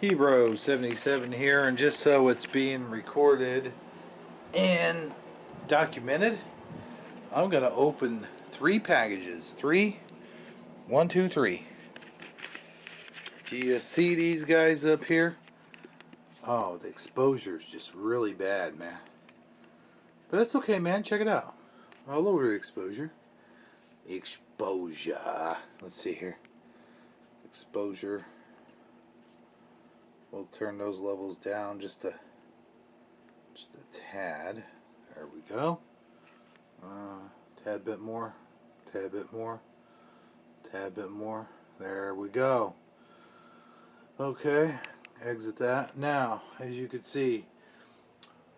Hero 77 here, and just so it's being recorded and documented, I'm gonna open 3 packages. 3, 1, 2, 3. Do you see these guys up here? Oh, the exposure is just really bad, man. But it's okay, man. Check it out. I'll lower the exposure. Exposure. Let's see here. Exposure. We'll turn those levels down just a tad. There we go. Tad bit more. Tad bit more. Tad bit more. There we go. Okay. Exit that. Now, as you can see,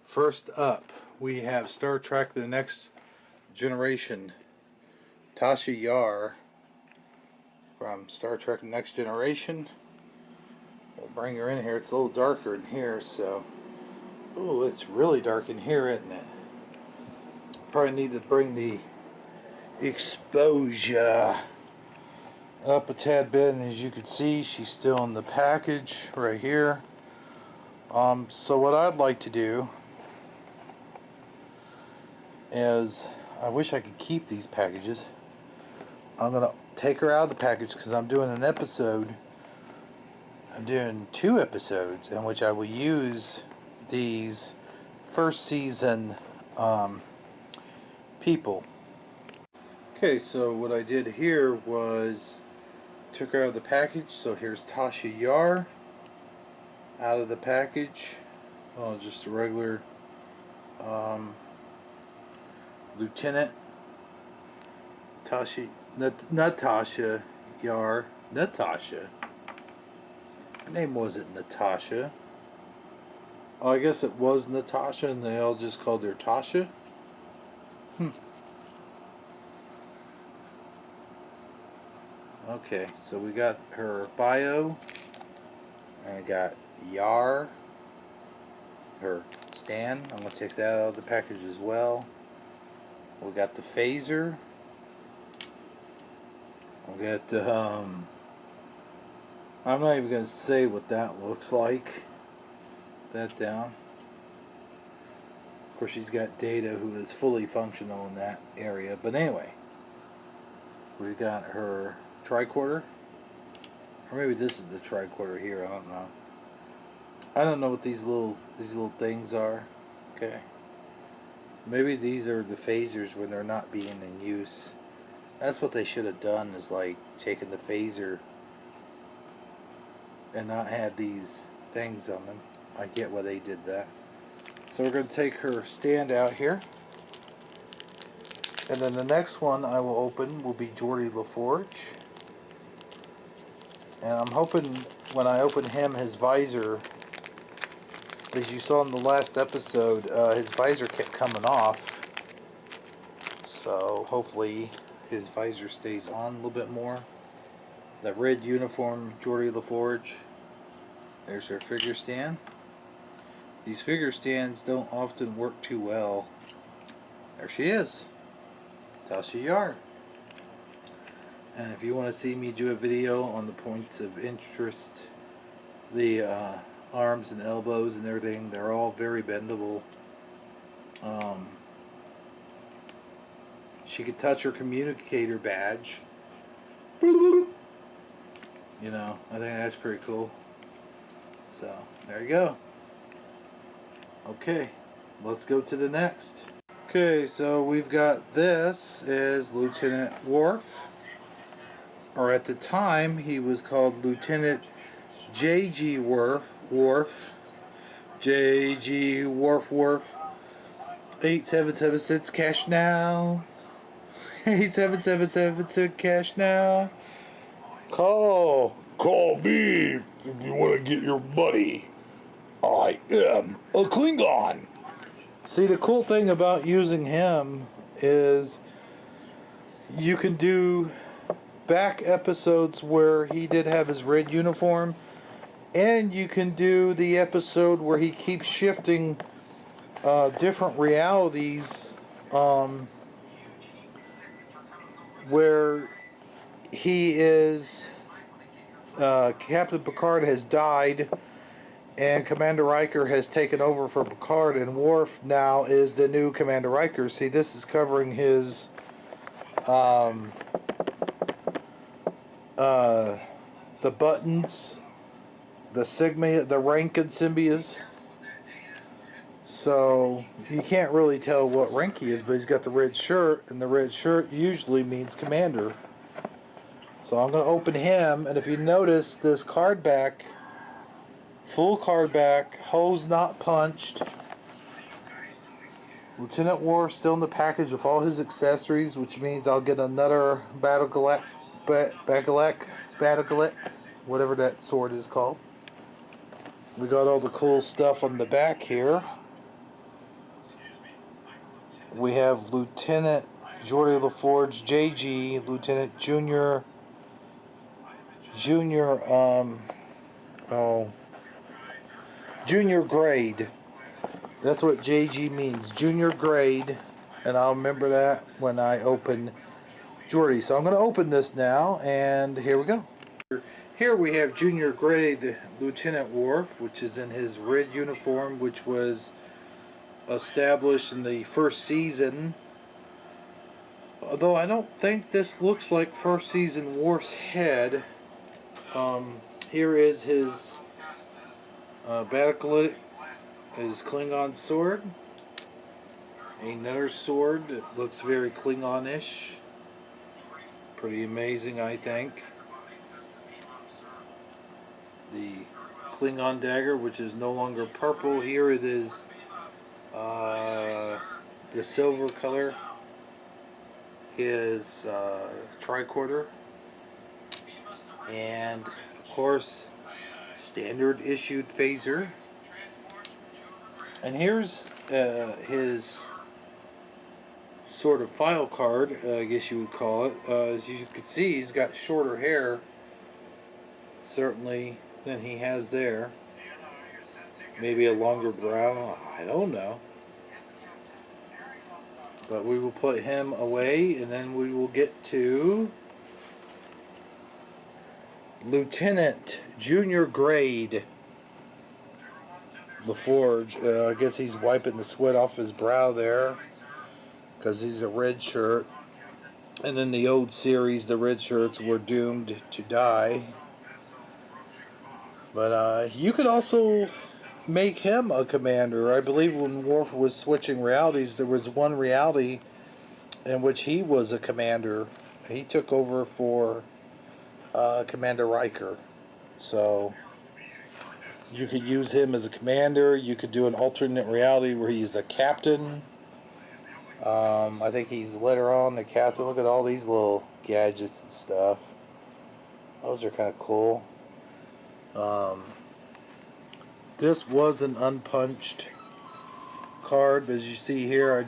first up, we have Star Trek The Next Generation. Tasha Yar from Star Trek The Next Generation. We'll bring her in here. It's a little darker in here, so... Ooh, it's really dark in here, isn't it? Probably need to bring the exposure up a tad bit, and as you can see, she's still in the package right here. So what I'd like to do is, I wish I could keep these packages. I'm going to take her out of the package because I'm doing an episode. I'm doing 2 episodes in which I will use these first season people. Okay, so what I did here was took her out of the package. So here's Tasha Yar out of the package. Oh, just a regular Lieutenant Natasha Yar. Natasha. Her name wasn't Natasha. Oh, I guess it was Natasha and they all just called her Tasha. Okay, so we got her bio, and I got Yar, her stand. I'm going to take that out of the package as well. We got the phaser. We got, I'm not even going to say what that looks like. That down. Of course, she's got Data, who is fully functional in that area. But anyway, we got her tricorder, or maybe this is the tricorder here. I don't know. I don't know what these little things are. Okay, maybe these are the phasers when they're not being in use. That's what they should have done, is like taken the phaser and not had these things on them. I get why they did that. So we're going to take her stand out here. And then the next one I will open will be Geordi LaForge. And I'm hoping when I open him, his visor, as you saw in the last episode, his visor kept coming off. So hopefully his visor stays on a little bit more. The red uniform, Geordi LaForge. There's her figure stand. These figure stands don't often work too well. There she is, Tasha Yar. And if you want to see me do a video on the points of interest, the arms and elbows and everything, they're all very bendable. She could touch her communicator badge. You know, I think that's pretty cool. So, there you go. Okay, let's go to the next. Okay, so we've got this is Lieutenant Worf. Or at the time, he was called Lieutenant J.G. Worf. J.G. Worf. 8776 cash now. 8777 cash now. Call me if you want to get your buddy. I am a Klingon. See, the cool thing about using him is you can do back episodes where he did have his red uniform, and you can do the episode where he keeps shifting different realities, where he is Captain Picard has died, and Commander Riker has taken over for Picard, and Worf now is the new Commander Riker. See, this is covering his the buttons, the Sigma, the rank and symbias. So you can't really tell what rank he is, but he's got the red shirt, and the red shirt usually means commander. So I'm going to open him, and if you notice, this card back, full card back, hose not punched. Lieutenant Worf still in the package with all his accessories, which means I'll get another battle galactic, whatever that sword is called. We got all the cool stuff on the back here. We have Lieutenant Geordi LaForge, JG, Lieutenant Junior, Junior grade. That's what JG means, junior grade, and I'll remember that when I open Geordi. So I'm going to open this now, and here we go. Here we have junior grade Lieutenant Worf, which is in his red uniform, which was established in the first season. Although I don't think this looks like first season Worf's head. Here is his battle, his Klingon sword. Another sword that looks very Klingon-ish. Pretty amazing, I think. The Klingon dagger, which is no longer purple. Here it is the silver color. His tricorder, and of course standard issued phaser. And here's his sort of file card, I guess you would call it. As you can see, he's got shorter hair certainly than he has there. Maybe a longer brow, I don't know. But we will put him away, and then we will get to Lieutenant Junior Grade LaForge. I guess he's wiping the sweat off his brow there because he's a red shirt. And then the old series, the red shirts were doomed to die. But you could also make him a commander. I believe when Worf was switching realities, there was one reality in which he was a commander. He took over for Commander Riker. So you could use him as a commander. You could do an alternate reality where he's a captain. I think he's later on the captain. Look at all these little gadgets and stuff. Those are kind of cool. This was an unpunched card, as you see here. I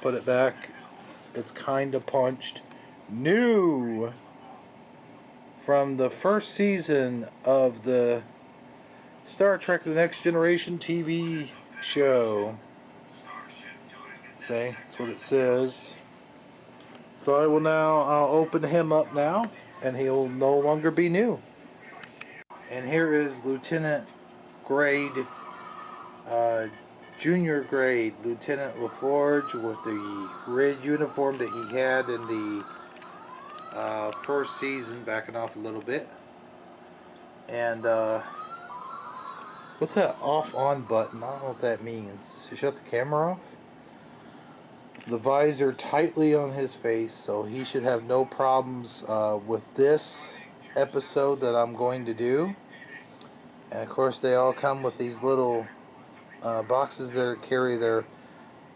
put it back. It's kind of punched. New from the first season of the Star Trek The Next Generation TV show. See, that's what it says. So I'll open him up now, and he'll no longer be new. And here is Lieutenant Grade, Junior Grade Lieutenant LaForge with the red uniform that he had in the first season, backing off a little bit. And what's that off-on button? I don't know what that means. Shut the camera off? The visor tightly on his face, so he should have no problems with this episode that I'm going to do. And of course they all come with these little boxes that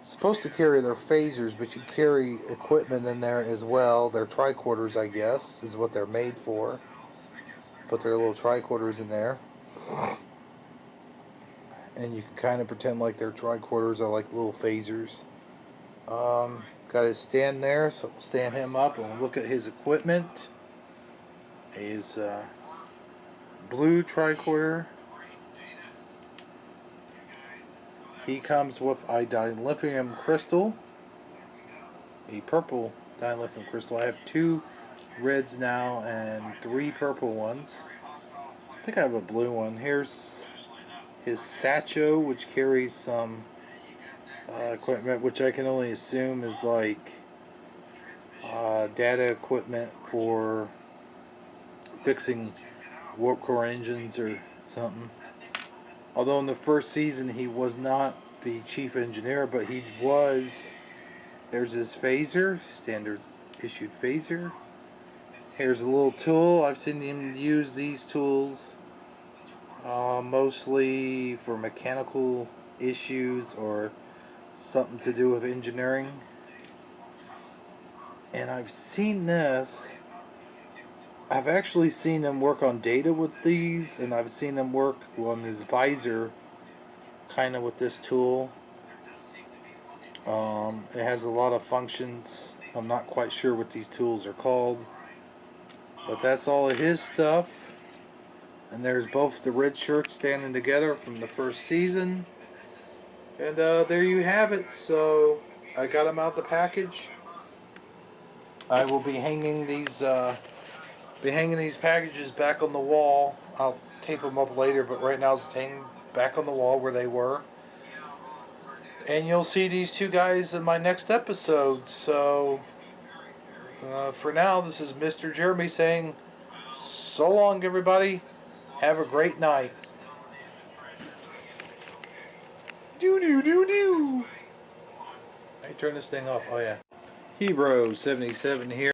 supposed to carry their phasers, but you carry equipment in there as well. They're tricorders, I guess, is what they're made for. Put their little tricorders in there. And you can kind of pretend like they're tricorders are like little phasers. Got his stand there, so we'll stand him up and we'll look at his equipment. His blue tricorder. He comes with a dilithium crystal, a purple dilithium crystal. I have 2 reds now and 3 purple ones. I think I have a blue one. Here's his satchel, which carries some equipment, which I can only assume is like data equipment for fixing warp core engines or something. Although in the first season he was not the chief engineer, but he was. There's his phaser, standard issued phaser. Here's a little tool. I've seen him use these tools mostly for mechanical issues or something to do with engineering. And I've seen this. I've actually seen him work on data with these, and I've seen him work on his visor kind of with this tool. It has a lot of functions. I'm not quite sure what these tools are called, but that's all of his stuff. And there's both the red shirts standing together from the first season. And there you have it. So I got them out of the package. I will be hanging these packages back on the wall. I'll tape them up later, but right now it's hanging back on the wall where they were. And you'll see these two guys in my next episode. So for now, this is Mr. Jeremy saying so long, everybody. Have a great night. Do. I turn this thing off. Oh yeah. Hero 77 here.